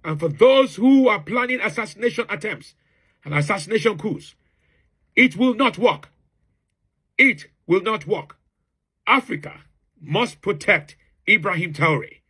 And for those who are planning assassination attempts and assassination coups, it will not work. It will not work. Africa must protect Ibrahim Traore.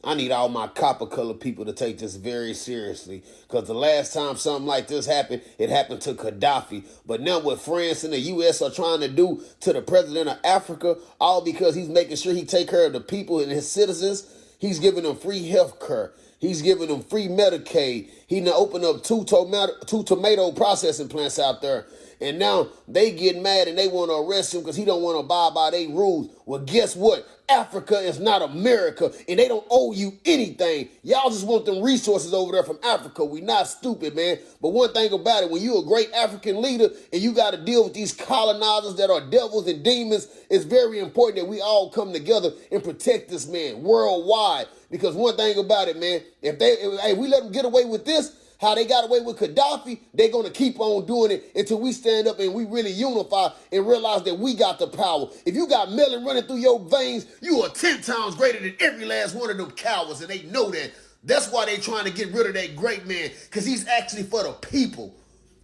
I need all my copper-colored people to take this very seriously, because the last time something like this happened, it happened to Gaddafi. But now what France and the U.S. are trying to do to the president of Africa, all because he's making sure he take care of the people and his citizens, he's giving them free health care. He's giving them free Medicaid. He now opened up two tomato processing plants out there. And now they get mad and they want to arrest him because he don't want to abide by their rules. Well, guess what? Africa is not America, and they don't owe you anything. Y'all just want them resources over there from Africa. We not stupid, man. But one thing about it, when you a great African leader and you got to deal with these colonizers that are devils and demons, it's very important that we all come together and protect this man worldwide. Because one thing about it, man, if we let them get away with this, how they got away with Gaddafi, they're going to keep on doing it until we stand up and we really unify and realize that we got the power. If you got melon running through your veins, you are 10 times greater than every last one of them cowards, and they know that. That's why they trying to get rid of that great man, because he's actually for the people.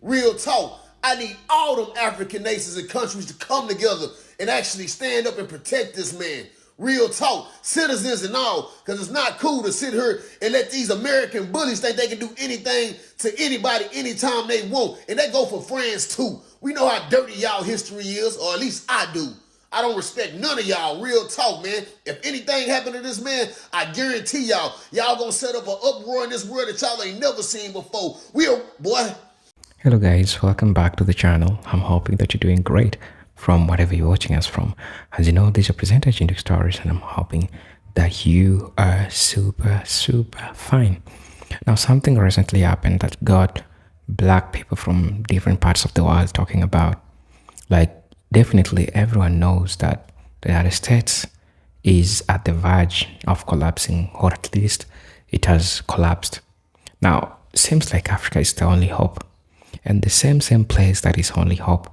Real talk. I need all them African nations and countries to come together and actually stand up and protect this man. Real talk, citizens and all, because it's not cool to sit here and let these American bullies think they can do anything to anybody anytime they want. And that go for France too. We know how dirty y'all history is, or at least I do. I don't respect none of y'all. Real talk, man. If anything happened to this man, I guarantee y'all gonna set up an uproar in this world that y'all ain't never seen before. Boy. Hello guys, welcome back to the channel. I'm hoping that you're doing great from whatever you're watching us from. As you know, this is your presenter Chindu Stories, and I'm hoping that you are super fine. Now, something recently happened that got black people from different parts of the world talking about. Like, definitely everyone knows that the United States is at the verge of collapsing, or at least it has collapsed. Now, seems like Africa is the only hope. And the same place that is only hope,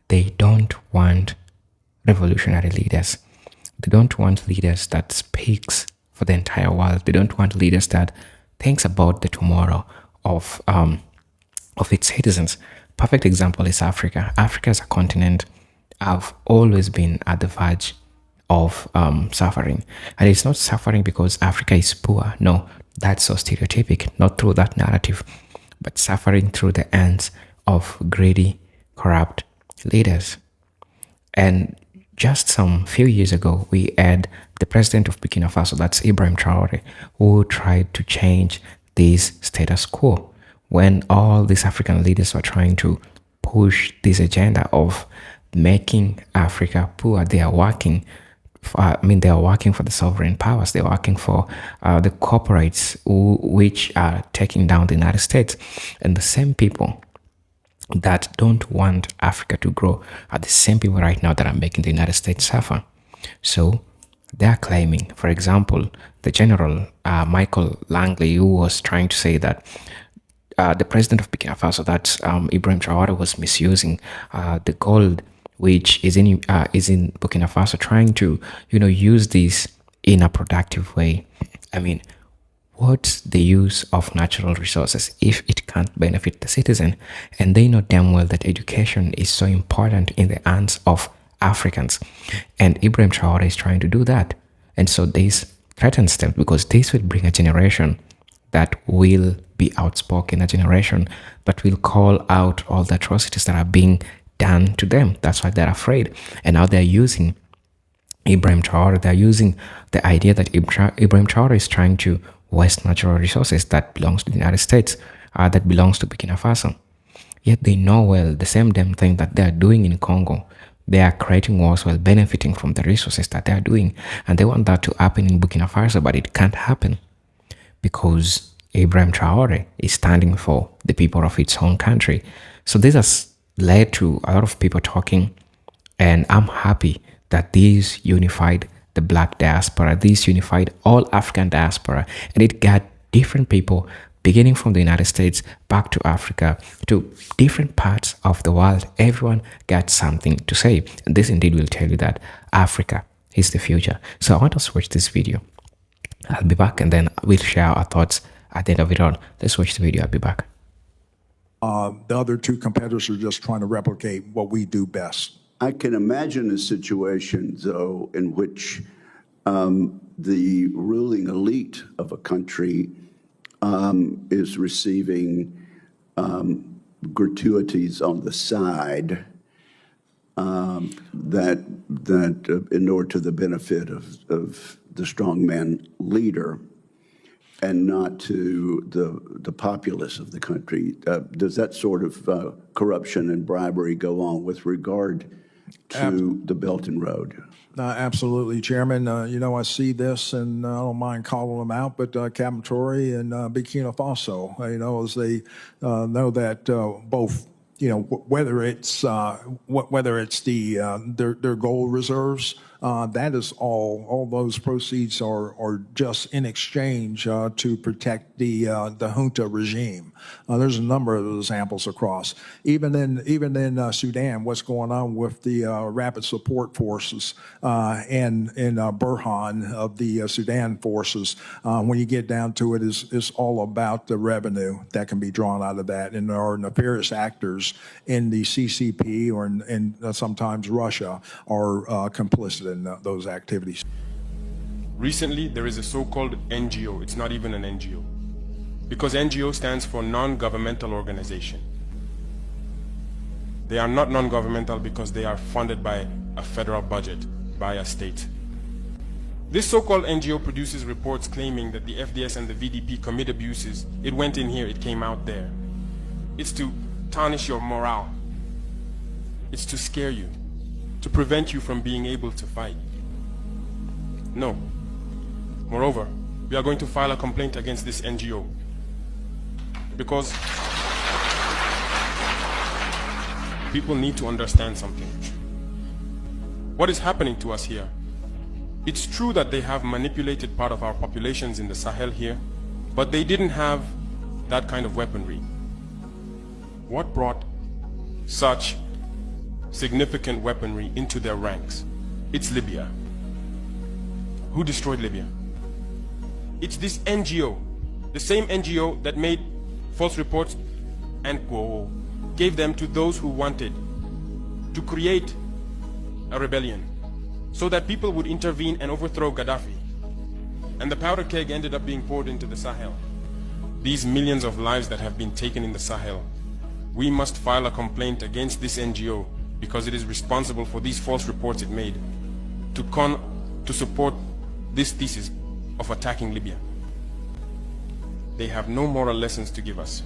they don't want revolutionary leaders. They don't want leaders that speaks for the entire world. They don't want leaders that thinks about the tomorrow of its citizens. Perfect example is Africa. Africa as a continent have always been at the verge of suffering. And it's not suffering because Africa is poor. No, that's so stereotypic, not through that narrative, but suffering through the hands of greedy, corrupt leaders. And just some few years ago, we had the president of Burkina Faso, that's Ibrahim Traore, who tried to change this status quo when all these African leaders were trying to push this agenda of making Africa poor. They are working they are working for the sovereign powers. They're working for the corporates which are taking down the United States. And the same people that don't want Africa to grow are the same people right now that are making the United States suffer. So they are claiming, for example, the General Michael Langley, who was trying to say that the president of Burkina Faso, that's Ibrahim Traore, was misusing the gold which is in Burkina Faso, trying to use this in a productive way. I mean, what's the use of natural resources if it can't benefit the citizen? And they know damn well that education is so important in the hands of Africans. And Ibrahim Traore is trying to do that. And so this threatens them, because this will bring a generation that will be outspoken, a generation that will call out all the atrocities that are being done to them. That's why they're afraid. And now they're using Ibrahim Traore. They're using the idea that Ibrahim Traore is trying to waste natural resources that belongs to the United States, that belongs to Burkina Faso. Yet they know well the same damn thing that they're doing in Congo. They are creating wars while benefiting from the resources that they're doing. And they want that to happen in Burkina Faso, but it can't happen because Ibrahim Traore is standing for the people of its own country. So this has led to a lot of people talking, and I'm happy that these unified the black diaspora, these unified all African diaspora, and it got different people beginning from the United States back to Africa to different parts of the world. Everyone got something to say, and this indeed will tell you that Africa is the future. So I want us to watch this video. I'll be back and then we'll share our thoughts at the end of it all. Let's watch the video. I'll be back. The other two competitors are just trying to replicate what we do best. I can imagine a situation, though, in which the ruling elite of a country is receiving gratuities on the side that inure to the benefit of the strongman leader and not to the populace of the country. Does that sort of corruption and bribery go on with regard to the Belt and Road? Absolutely, Chairman. I see this, and I don't mind calling them out, but Captain Traore and Burkina Faso, as they know that both, whether it's their gold reserves, that is all those proceeds are just in exchange to protect the junta regime. There's a number of examples across. Even in Sudan, what's going on with the rapid support forces and Burhan of the Sudan forces, when you get down to it, is all about the revenue that can be drawn out of that. And there are nefarious actors in the CCP or in sometimes Russia are complicit in those activities. Recently, there is a so-called NGO. It's not even an NGO, because NGO stands for non-governmental organization. They are not non-governmental because they are funded by a federal budget, by a state. This so-called NGO produces reports claiming that the FDS and the VDP commit abuses. It went in here, it came out there. It's to tarnish your morale. It's to scare you, to prevent you from being able to fight. No. Moreover, we are going to file a complaint against this NGO because people need to understand something. What is happening to us here? It's true that they have manipulated part of our populations in the Sahel here, but they didn't have that kind of weaponry. What brought such significant weaponry into their ranks? It's Libya. Who destroyed Libya? It's this NGO, the same NGO that made false reports and gave them to those who wanted to create a rebellion so that people would intervene and overthrow Gaddafi. And the powder keg ended up being poured into the Sahel. These millions of lives that have been taken in the Sahel, we must file a complaint against this NGO because it is responsible for these false reports it made to support this thesis of attacking Libya. They have no moral lessons to give us.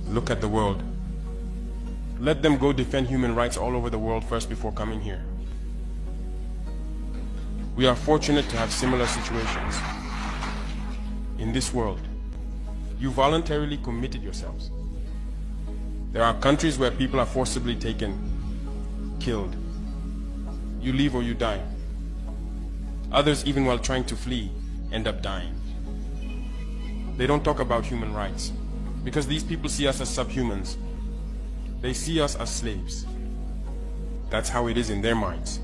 Look at the world. Let them go defend human rights all over the world first before coming here. We are fortunate to have similar situations in this world. You voluntarily committed yourselves. There are countries where people are forcibly taken, killed. You leave or you die. Others, even while trying to flee, end up dying. They don't talk about human rights because these people see us as subhumans. They see us as slaves. That's how it is in their minds.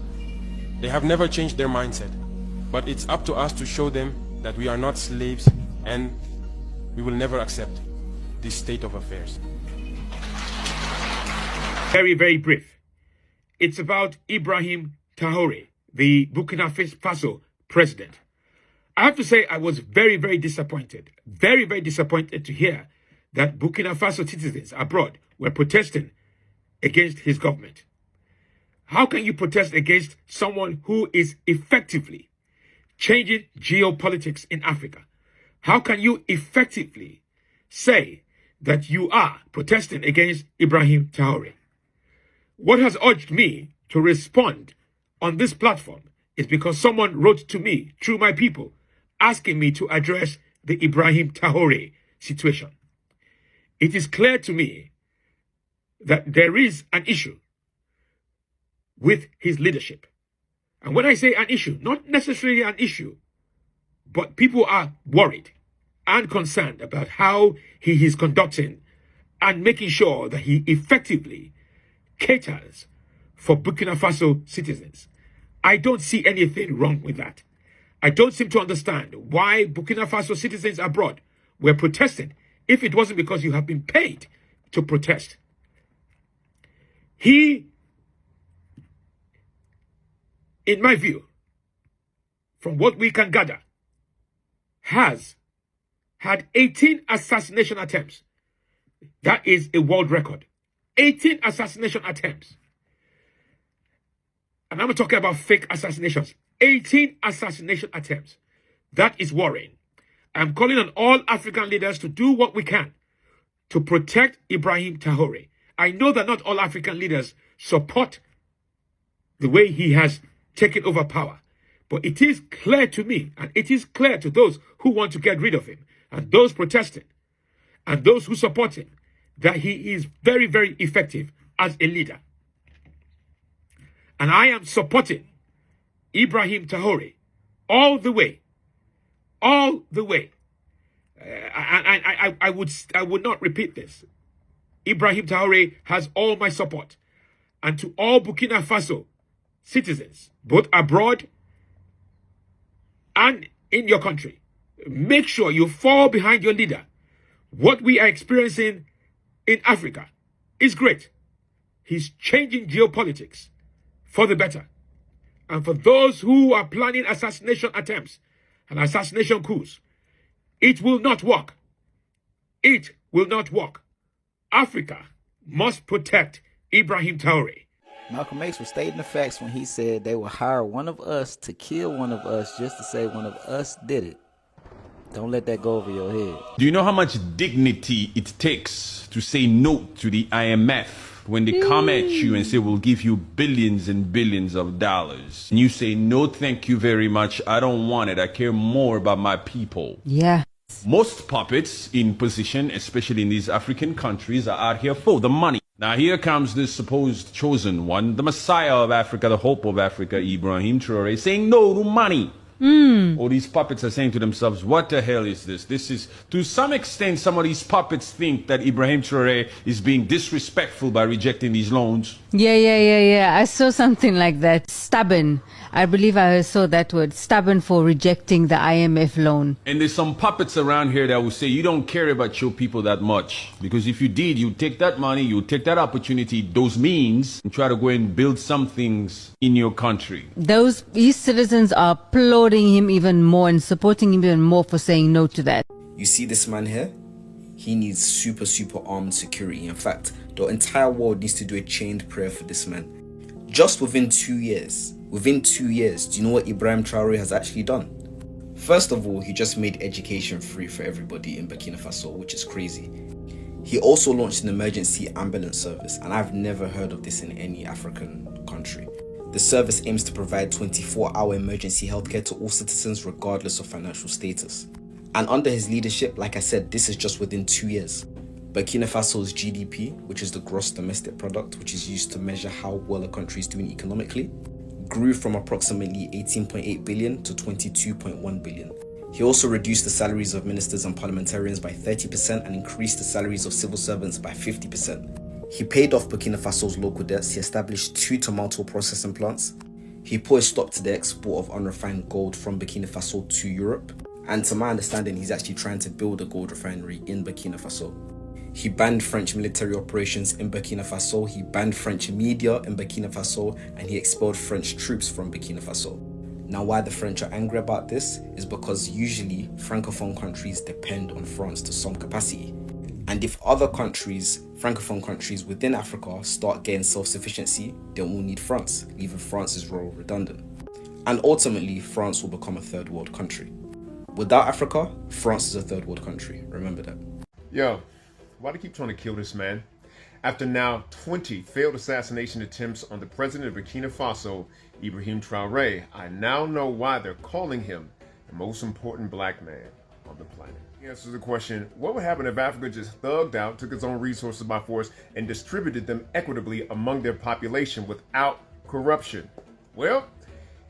They have never changed their mindset, but it's up to us to show them that we are not slaves and we will never accept this state of affairs. Very, very brief. It's about Ibrahim Traore, the Burkina Faso president. I have to say I was very, very disappointed. Very, very disappointed to hear that Burkina Faso citizens abroad were protesting against his government. How can you protest against someone who is effectively changing geopolitics in Africa? How can you effectively say that you are protesting against Ibrahim Traore? What has urged me to respond on this platform is because someone wrote to me through my people asking me to address the Ibrahim Traore situation. It is clear to me that there is an issue with his leadership. And when I say an issue, not necessarily an issue, but people are worried and concerned about how he is conducting and making sure that he effectively caters for Burkina Faso citizens. I don't see anything wrong with that. I don't seem to understand why Burkina Faso citizens abroad were protesting if it wasn't because you have been paid to protest. He, in my view, from what we can gather, has had 18 assassination attempts. That is a world record. 18 assassination attempts. And I'm talking about fake assassinations. 18 assassination attempts. That is worrying. I'm calling on all African leaders to do what we can to protect Ibrahim Traore. I know that not all African leaders support the way he has taken over power. But it is clear to me, and it is clear to those who want to get rid of him, and those protesting, and those who support him, that he is very, very effective as a leader. And I am supporting Ibrahim Traore all the way. All the way. I would not repeat this. Ibrahim Traore has all my support. And to all Burkina Faso citizens, both abroad and in your country, make sure you fall behind your leader. What we are experiencing in Africa is great. He's changing geopolitics for the better. And for those who are planning assassination attempts and assassination coups, it will not work. It will not work. Africa must protect Ibrahim Traore. Malcolm X was stating the facts when he said they will hire one of us to kill one of us just to say one of us did it. Don't let that go over your head. Do you know how much dignity it takes to say no to the IMF when they come at you and say, we'll give you billions and billions of dollars? And you say, no, thank you very much. I don't want it. I care more about my people. Yeah. Most puppets in position, especially in these African countries, are out here for the money. Now here comes this supposed chosen one, the Messiah of Africa, the hope of Africa, Ibrahim Traore, saying no to money. All these puppets are saying to themselves, what the hell is this? This is, to some extent, some of these puppets think that Ibrahim Traore is being disrespectful by rejecting these loans. Yeah. I saw something like that. Stubborn. I believe I saw that word. Stubborn for rejecting the IMF loan. And there's some puppets around here that will say, you don't care about your people that much. Because if you did, you'd take that money, you'd take that opportunity, those means, and try to go and build some things in your country. These citizens are applauding him even more and supporting him even more for saying no to that. You see this man here? He needs super armed security. In fact, the entire world needs to do a chained prayer for this man. Just within 2 years, do you know what Ibrahim Traore has actually done? First of all, he just made education free for everybody in Burkina Faso, which is crazy. He also launched an emergency ambulance service, and I've never heard of this in any African country. The service aims to provide 24-hour emergency healthcare to all citizens regardless of financial status. And under his leadership, like I said, this is just within 2 years. Burkina Faso's GDP, which is the gross domestic product, which is used to measure how well a country is doing economically, grew from approximately 18.8 billion to 22.1 billion. He also reduced the salaries of ministers and parliamentarians by 30% and increased the salaries of civil servants by 50%. He paid off Burkina Faso's local debts. He established 2 tomato processing plants. He put a stop to the export of unrefined gold from Burkina Faso to Europe. And to my understanding, he's actually trying to build a gold refinery in Burkina Faso. He banned French military operations in Burkina Faso, he banned French media in Burkina Faso, and he expelled French troops from Burkina Faso. Now, why the French are angry about this is because usually Francophone countries depend on France to some capacity. And if other countries, Francophone countries within Africa, start getting self-sufficiency, then we'll need France, leaving France's role redundant. And ultimately, France will become a third world country. Without Africa, France is a third world country. Remember that. Yo, why do they keep trying to kill this man? After now 20 failed assassination attempts on the president of Burkina Faso, Ibrahim Traore, I now know why they're calling him the most important black man on the planet. He answers the question, what would happen if Africa just thugged out, took its own resources by force, and distributed them equitably among their population without corruption? Well,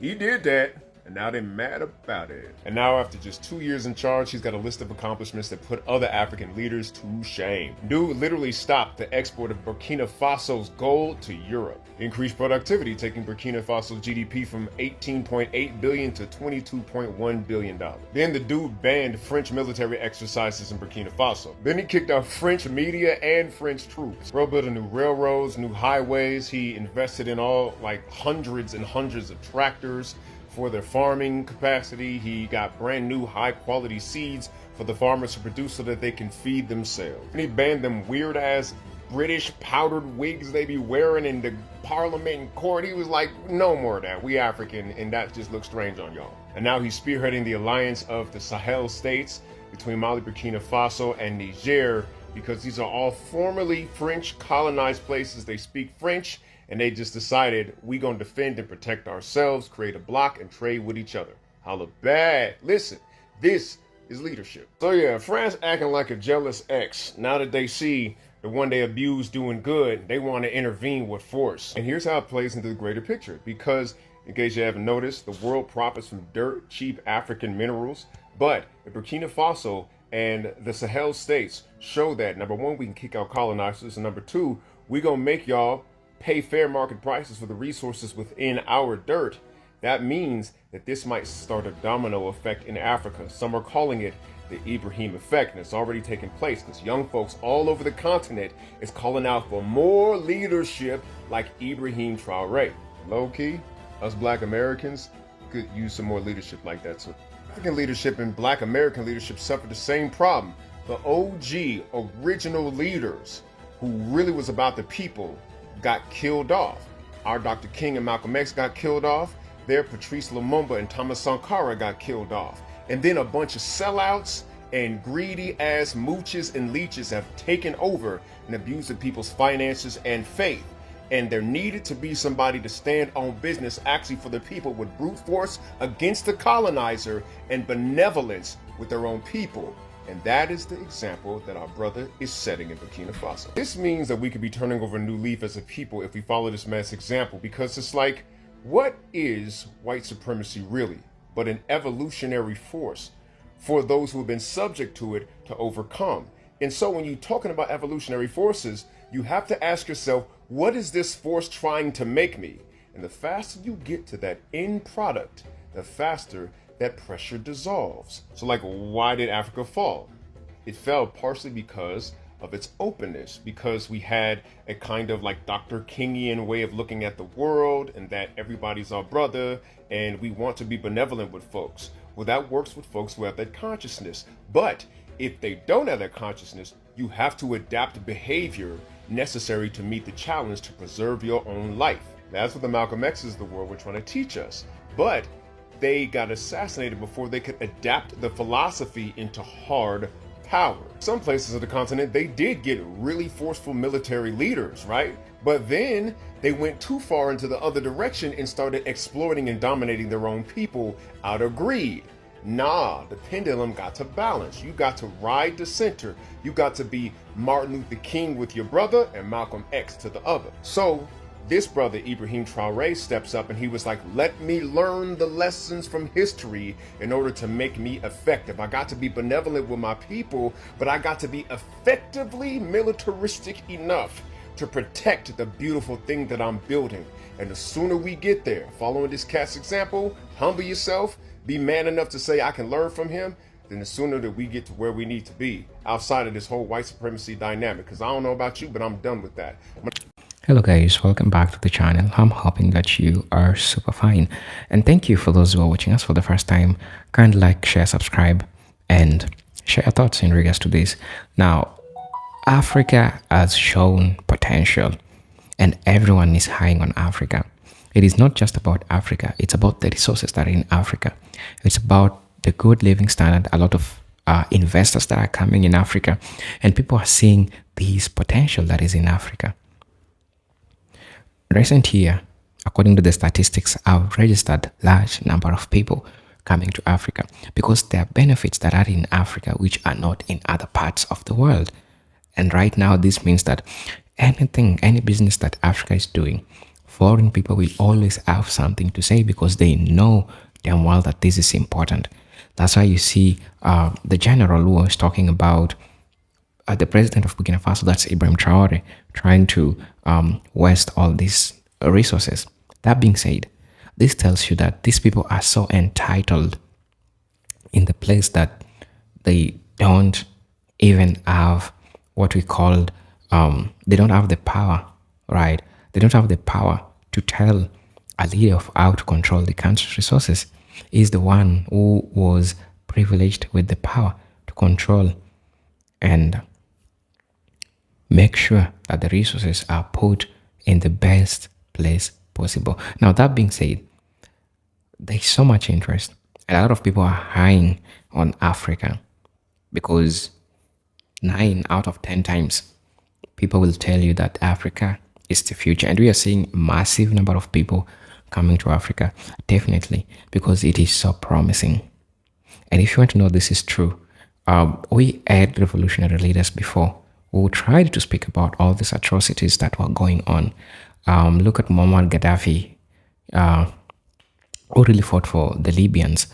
he did that, And now they're mad about it. And now after just 2 years in charge, he's got a list of accomplishments that put other African leaders to shame. Dude literally stopped the export of Burkina Faso's gold to Europe. Increased productivity, taking Burkina Faso's GDP from 18.8 billion to 22.1 billion dollars. Then the dude banned French military exercises in Burkina Faso. Then he kicked out French media and French troops. Bro built new railroads, new highways. He invested in all like hundreds and hundreds of tractors for their farming capacity. He got brand new high quality seeds for the farmers to produce so that they can feed themselves. And he banned them weird ass British powdered wigs they be wearing in the parliament and court. He was like, no more of that. We African and that just looks strange on y'all. And now he's spearheading the alliance of the Sahel states between Mali, Burkina Faso, and Niger, because these are all formerly French colonized places. They speak French, and they just decided we gonna defend and protect ourselves, create a block, and trade with each other. Holla bad. Listen, this is leadership. So yeah, France acting like a jealous ex. Now that they see the one they abused doing good, they want to intervene with force. And here's how it plays into the greater picture. Because, in case you haven't noticed, the world profits from dirt, cheap African minerals. But if Burkina Faso and the Sahel states show that, number one, we can kick out colonizers, and number two, we gonna make y'all pay fair market prices for the resources within our dirt, that means that this might start a domino effect in Africa. Some are calling it the Ibrahim effect, and it's already taken place because young folks all over the continent is calling out for more leadership like Ibrahim Traore. Low-key, us Black Americans could use some more leadership like that too. African leadership and Black American leadership suffered the same problem. The OG original leaders who really was about the people got killed off. Our Dr. King and Malcolm X got killed off. Their Patrice Lumumba and Thomas Sankara got killed off. And then a bunch of sellouts and greedy ass mooches and leeches have taken over and abused the people's finances and faith. And there needed to be somebody to stand on business actually for the people with brute force against the colonizer and benevolence with their own people. And that is the example that our brother is setting in Burkina Faso. This means that we could be turning over a new leaf as a people if we follow this man's example, because it's like, what is white supremacy really but an evolutionary force for those who have been subject to it to overcome? And so when you're talking about evolutionary forces, you have to ask yourself, what is this force trying to make me? And the faster you get to that end product, the faster that pressure dissolves. So like, why did Africa fall? It fell partially because of its openness, because we had a kind of like Dr. Kingian way of looking at the world, and that everybody's our brother and we want to be benevolent with folks. Well, that works with folks who have that consciousness. But if they don't have that consciousness, you have to adapt behavior necessary to meet the challenge to preserve your own life. That's what the Malcolm X's of the world were trying to teach us. But they got assassinated before they could adapt the philosophy into hard power. Some places of the continent, they did get really forceful military leaders, right? But then they went too far into the other direction and started exploiting and dominating their own people out of greed. Nah, the pendulum got to balance. You got to ride the center. You got to be Martin Luther King with your brother and Malcolm X to the other. So this brother, Ibrahim Traore, steps up and he was like, let me learn the lessons from history in order to make me effective. I got to be benevolent with my people, but I got to be effectively militaristic enough to protect the beautiful thing that I'm building. And the sooner we get there, following this cat's example, humble yourself, be man enough to say I can learn from him, then the sooner that we get to where we need to be outside of this whole white supremacy dynamic. Because I don't know about you, but I'm done with that. Hello guys, welcome back to the channel. I'm hoping that you are super fine, and thank you for those who are watching us for the first time. Kindly like, share, subscribe, and share your thoughts in regards to this. Now, Africa has shown potential and everyone is eyeing on Africa. It is not just about Africa, it's about the resources that are in Africa. It's about the good living standard. A lot of investors that are coming in Africa, and people are seeing this potential that is in Africa. Recent year, according to the statistics, I've registered large number of people coming to Africa because there are benefits that are in Africa which are not in other parts of the world. And right now, this means that any business that Africa is doing, foreign people will always have something to say because they know damn well that this is important. That's why you see the general who was talking about the president of Burkina Faso, that's Ibrahim Traore, trying to waste all these resources. That being said, this tells you that these people are so entitled in the place that they don't even have what we called, they don't have the power, right? They don't have the power to tell a leader of how to control the country's resources. He's the one who was privileged with the power to control and make sure that the resources are put in the best place possible. Now, that being said, there's so much interest. A lot of people are eyeing on Africa because 9 out of 10 times people will tell you that Africa is the future. And we are seeing massive number of people coming to Africa, definitely, because it is so promising. And if you want to know this is true, we had revolutionary leaders before who tried to speak about all these atrocities that were going on. Look at Muammar Gaddafi, who really fought for the Libyans.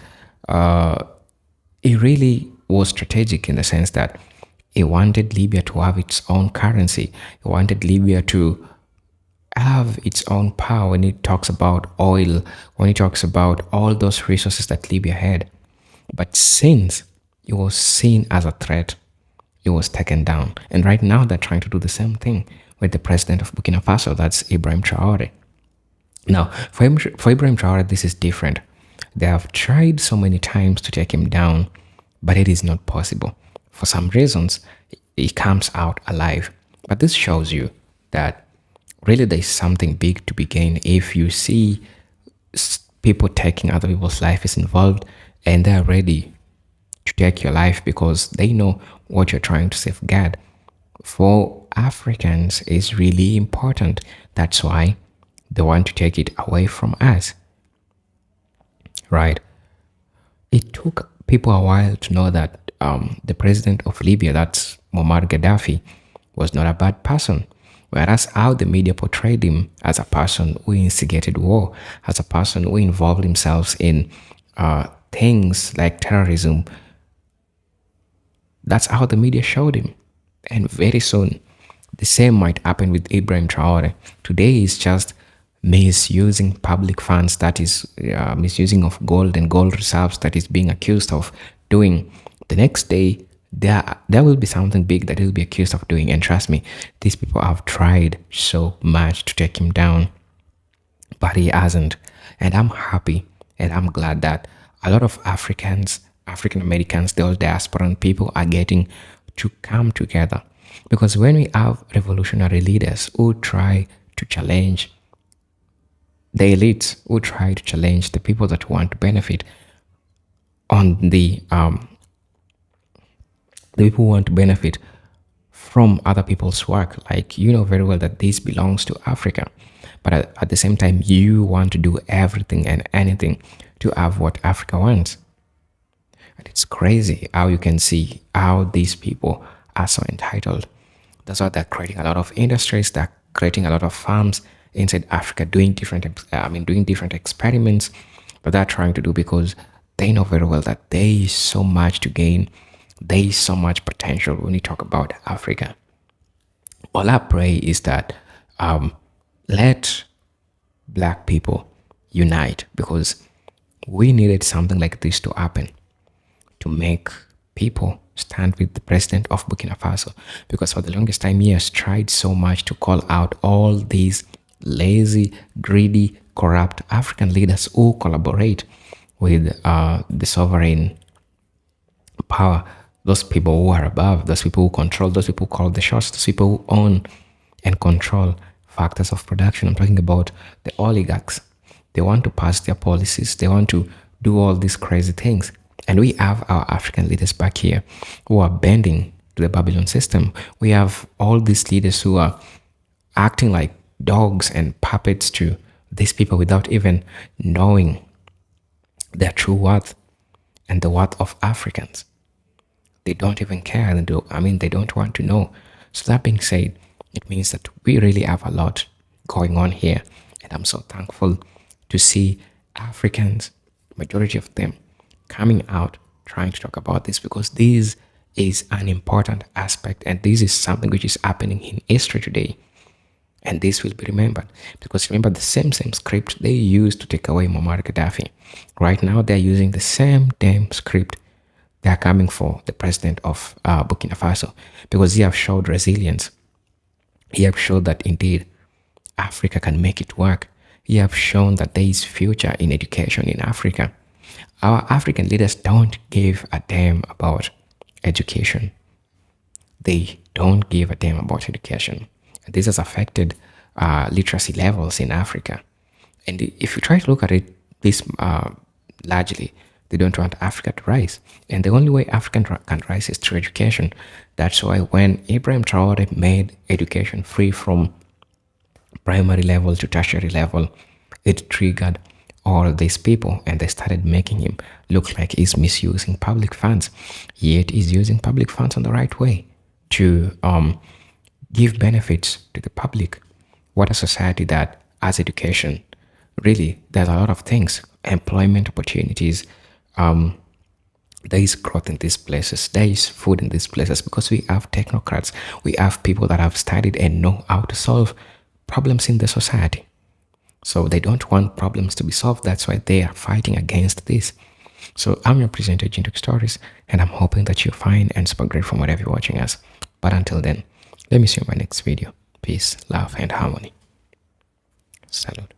He really was strategic in the sense that he wanted Libya to have its own currency. He wanted Libya to have its own power when it talks about oil, when it talks about all those resources that Libya had. But since it was seen as a threat, it was taken down. And right now they're trying to do the same thing with the president of Burkina Faso, that's Ibrahim Traore. Now, for Ibrahim Traore, this is different. They have tried so many times to take him down, but it is not possible. For some reasons, he comes out alive. But this shows you that really there's something big to be gained if you see people taking other people's life is involved and they're ready to take your life because they know what you're trying to safeguard. For Africans, it's really important. That's why they want to take it away from us. Right? It took people a while to know that the president of Libya, that's Muammar Gaddafi, was not a bad person. Whereas how the media portrayed him as a person who instigated war, as a person who involved himself in things like terrorism, that's how the media showed him. And very soon, the same might happen with Ibrahim Traore. Today is just misusing public funds, that is misusing of gold and gold reserves that is being accused of doing. The next day, there will be something big that he'll be accused of doing. And trust me, these people have tried so much to take him down, but he hasn't. And I'm happy and I'm glad that a lot of Africans, African Americans, the old diasporan people are getting to come together. Because when we have revolutionary leaders who try to challenge the elites, who try to challenge the people that want to benefit on the people who want to benefit from other people's work, like you know very well that this belongs to Africa, but at the same time you want to do everything and anything to have what Africa wants. And it's crazy how you can see how these people are so entitled. That's why they're creating a lot of industries, they're creating a lot of farms inside Africa, doing different experiments that they're trying to do because they know very well that there is so much to gain. There is so much potential when you talk about Africa. All I pray is that let black people unite, because we needed something like this to happen to make people stand with the president of Burkina Faso, because for the longest time he has tried so much to call out all these lazy, greedy, corrupt African leaders who collaborate with the sovereign power, those people who are above, those people who control, those people who call the shots, those people who own and control factors of production. I'm talking about the oligarchs. They want to pass their policies. They want to do all these crazy things. And we have our African leaders back here who are bending to the Babylon system. We have all these leaders who are acting like dogs and puppets to these people without even knowing their true worth and the worth of Africans. They don't even care. They don't want to know. So that being said, it means that we really have a lot going on here. And I'm so thankful to see Africans majority of them coming out trying to talk about this, because this is an important aspect, and this is something which is happening in history today. And this will be remembered, because remember, the same script they used to take away Muammar Gaddafi, right now they're using the same damn script. They're coming for the president of Burkina Faso, because he have showed resilience. He have showed that indeed Africa can make it work. He have shown that there is future in education in Africa. Our African leaders don't give a damn about education. They don't give a damn about education. This has affected literacy levels in Africa. And if you try to look at it, this largely, they don't want Africa to rise. And the only way Africa can rise is through education. That's why when Ibrahim Traore made education free from primary level to tertiary level, it triggered all these people, and they started making him look like he's misusing public funds. Yet he's using public funds in the right way to give benefits to the public. What a society that has education. Really, there's a lot of things, employment opportunities, there is growth in these places, there is food in these places, because we have technocrats, we have people that have studied and know how to solve problems in the society. So they don't want problems to be solved. That's why they are fighting against this. So I'm your presenter, Jintuk Stories, and I'm hoping that you find and super great from wherever you're watching us. But until then, let me see you in my next video. Peace, love, and harmony. Salute.